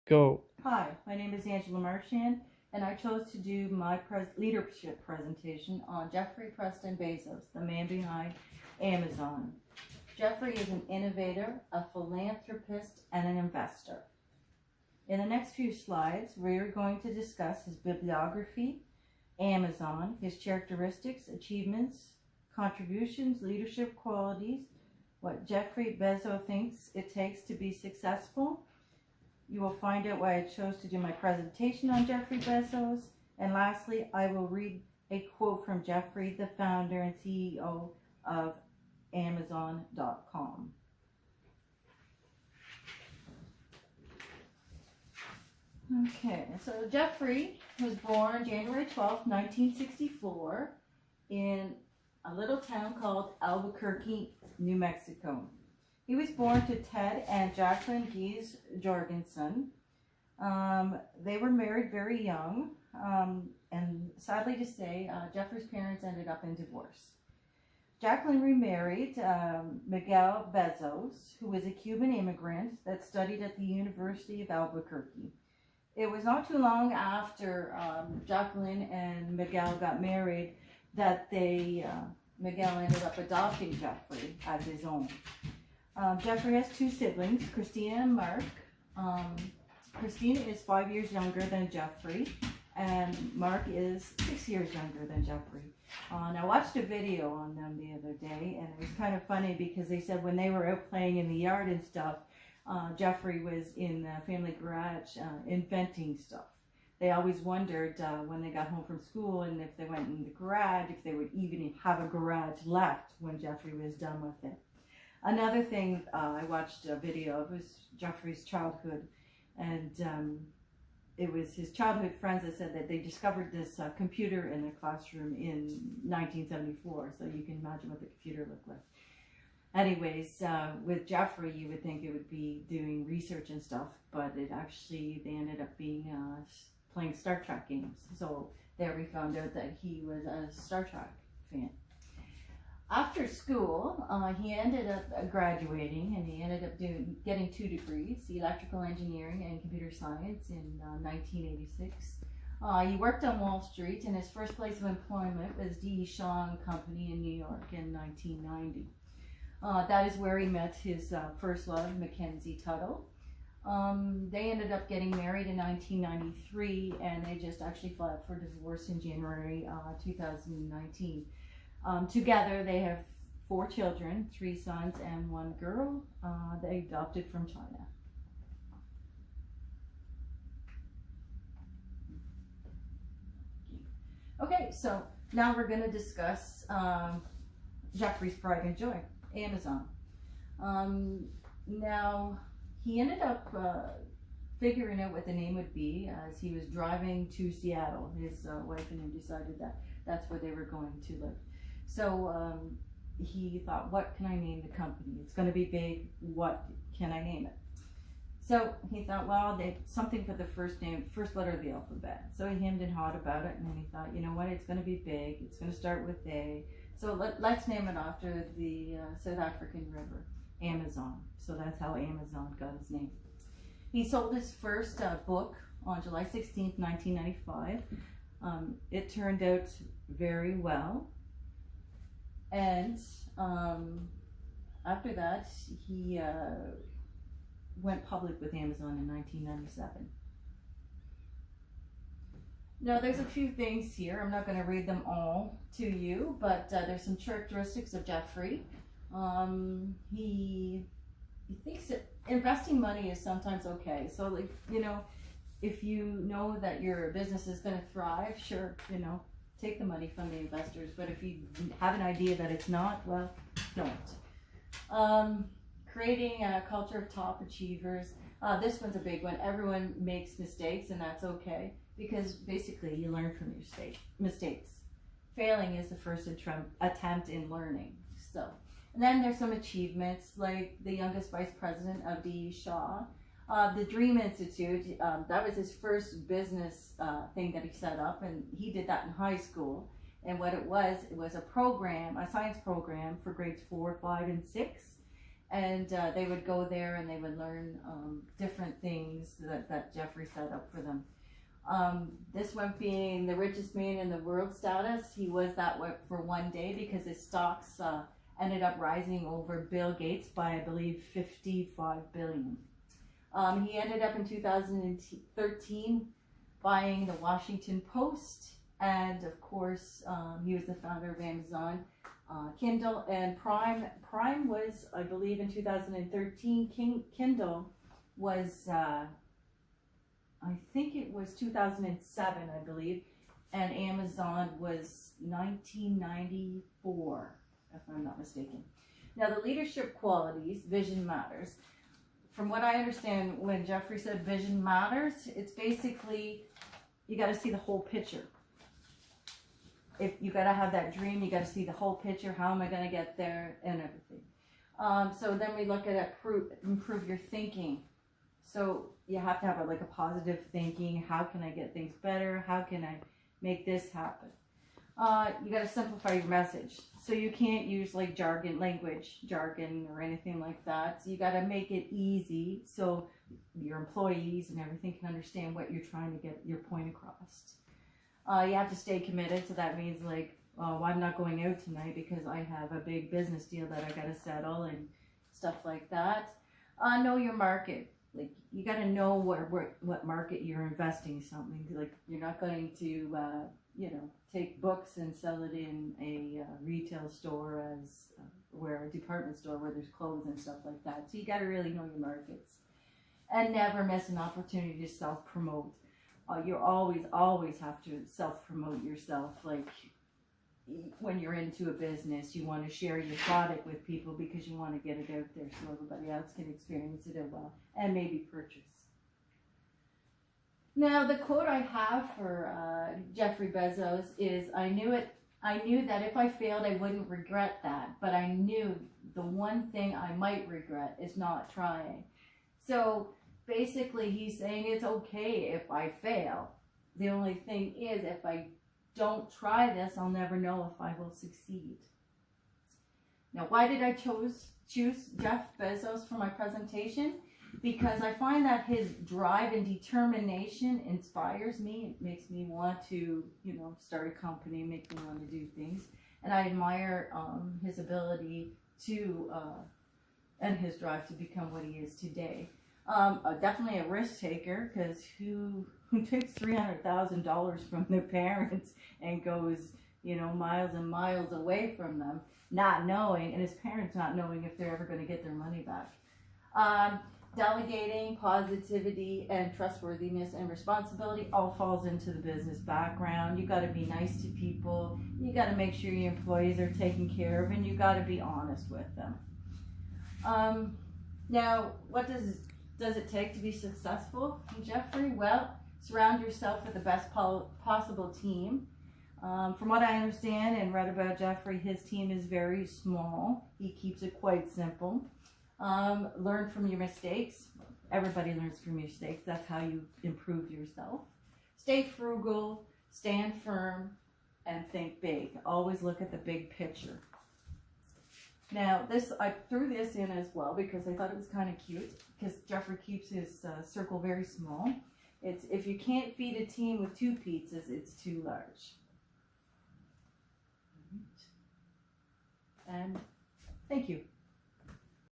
Go. Hi, my name is Angela Marchand, and I chose to do my leadership presentation on Jeffrey Preston Bezos, the man behind Amazon. Jeffrey is an innovator, a philanthropist, and an investor. In the next few slides, we're going to discuss his bibliography, Amazon, his characteristics, achievements, contributions, leadership qualities, what Jeffrey Bezos thinks it takes to be successful. You will find out why I chose to do my presentation on Jeffrey Bezos. And lastly, I will read a quote from Jeffrey, the founder and CEO of Amazon.com. Okay, so Jeffrey was born January 12th, 1964 in a little town called Albuquerque, New Mexico. He was born to Ted and Jacqueline Gies Jorgensen. They were married very young, and sadly to say, Jeffrey's parents ended up in divorce. Jacqueline remarried Miguel Bezos, who was a Cuban immigrant that studied at the University of Albuquerque. It was not too long after Jacqueline and Miguel got married that Miguel ended up adopting Jeffrey as his own. Jeffrey has two siblings, Christina and Mark. Christina is 5 years younger than Jeffrey, and Mark is 6 years younger than Jeffrey. And I watched a video on them the other day, and it was kind of funny because they said when they were out playing in the yard and stuff, Jeffrey was in the family garage inventing stuff. They always wondered when they got home from school and if they went in the garage, if they would even have a garage left when Jeffrey was done with it. Another thing I watched a video of was Jeffrey's childhood, and it was his childhood friends that said that they discovered this computer in the classroom in 1974, so you can imagine what the computer looked like. Anyways, with Jeffrey, you would think it would be doing research and stuff, but they ended up being playing Star Trek games. So there we found out that he was a Star Trek fan. After school, he ended up graduating, and he ended up getting 2 degrees, electrical engineering and computer science in 1986. He worked on Wall Street, and his first place of employment was D. Shaw & Company in New York in 1990. That is where he met his first love, Mackenzie Tuttle. They ended up getting married in 1993, and they just actually filed for divorce in January 2019. Together, they have 4 children, 3 sons and 1 girl. They adopted from China. Okay, so now we're going to discuss Jeffrey's pride and joy, Amazon. Now, he ended up figuring out what the name would be as he was driving to Seattle. His wife and him decided that that's where they were going to live. So he thought, what can I name the company? It's going to be big. What can I name it? So he thought, well, something for the first letter of the alphabet. So he hemmed and hawed about it, and then he thought, you know what? It's going to be big. It's going to start with A. So let's name it after the South African river, Amazon. So that's how Amazon got his name. He sold his first book on July 16th, 1995. It turned out very well. And after that, he went public with Amazon in 1997. Now, there's a few things here. I'm not going to read them all to you, but there's some characteristics of Jeffrey. He thinks that investing money is sometimes okay. So, like, you know, if you know that your business is going to thrive, sure, you know, take the money from the investors. But if you have an idea that it's not, well, don't. Creating a culture of top achievers. This one's a big one. Everyone makes mistakes, and that's okay, because basically you learn from your mistakes. Failing is the first attempt in learning. So, and then there's some achievements, like the youngest vice president of D. Shaw. The Dream Institute, that was his first business thing that he set up, and he did that in high school. And what it was a program, a science program for grades 4, 5, and 6. And they would go there and they would learn different things that Jeffrey set up for them. This one being the richest man in the world status, he was that way for one day because his stocks ended up rising over Bill Gates by, I believe, 55 billion. He ended up in 2013 buying the Washington Post, and of course, he was the founder of Amazon, Kindle, and Prime. Prime was, I believe, in 2013. Kindle was, I think it was 2007, I believe, and Amazon was 1994, if I'm not mistaken. Now, the leadership qualities, vision matters. From what I understand, when Jeffrey said vision matters, it's basically you got to see the whole picture. If you got to have that dream, you got to see the whole picture. How am I going to get there and everything? So then we look at improve your thinking. So you have to have a positive thinking. How can I get things better? How can I make this happen? You got to simplify your message. So you can't use jargon or anything like that. So you got to make it easy so your employees and everything can understand what you're trying to get your point across. You have to stay committed. So that means well, I'm not going out tonight because I have a big business deal that I got to settle and stuff like that. Know your market. You got to know what market you're investing something. You're not going to take books and sell it in a retail store where a department store where there's clothes and stuff like that. So you got to really know your markets, and never miss an opportunity to self-promote. You always have to self-promote yourself. When you're into a business, you want to share your product with people because you want to get it out there so everybody else can experience it as well and maybe purchase. Now, the quote I have for Jeffrey Bezos is, I knew that if I failed, I wouldn't regret that, but I knew the one thing I might regret is not trying. So basically, he's saying it's okay if I fail. The only thing is, if I don't try this, I'll never know if I will succeed. Now, why did I choose Jeff Bezos for my presentation? Because I find that his drive and determination inspires me. It makes me want to, start a company, make me want to do things. And I admire his ability to, and his drive to become what he is today. Definitely a risk taker, because who takes $300,000 from their parents and goes, miles and miles away from them, not knowing, and his parents not knowing if they're ever going to get their money back. Delegating, positivity, and trustworthiness and responsibility all falls into the business background. You got to be nice to people. You got to make sure your employees are taken care of, and you got to be honest with them. Now, what does it take to be successful, Jeffrey? Well, surround yourself with the best possible team. From what I understand and read about Jeffrey, his team is very small. He keeps it quite simple. Learn from your mistakes. Everybody learns from your mistakes. That's how you improve yourself. Stay frugal, stand firm, and think big. Always look at the big picture. Now, I threw this in as well because I thought it was kind of cute, because Jeffrey keeps his circle very small. It's, if you can't feed a team with 2 pizzas, it's too large. And thank you.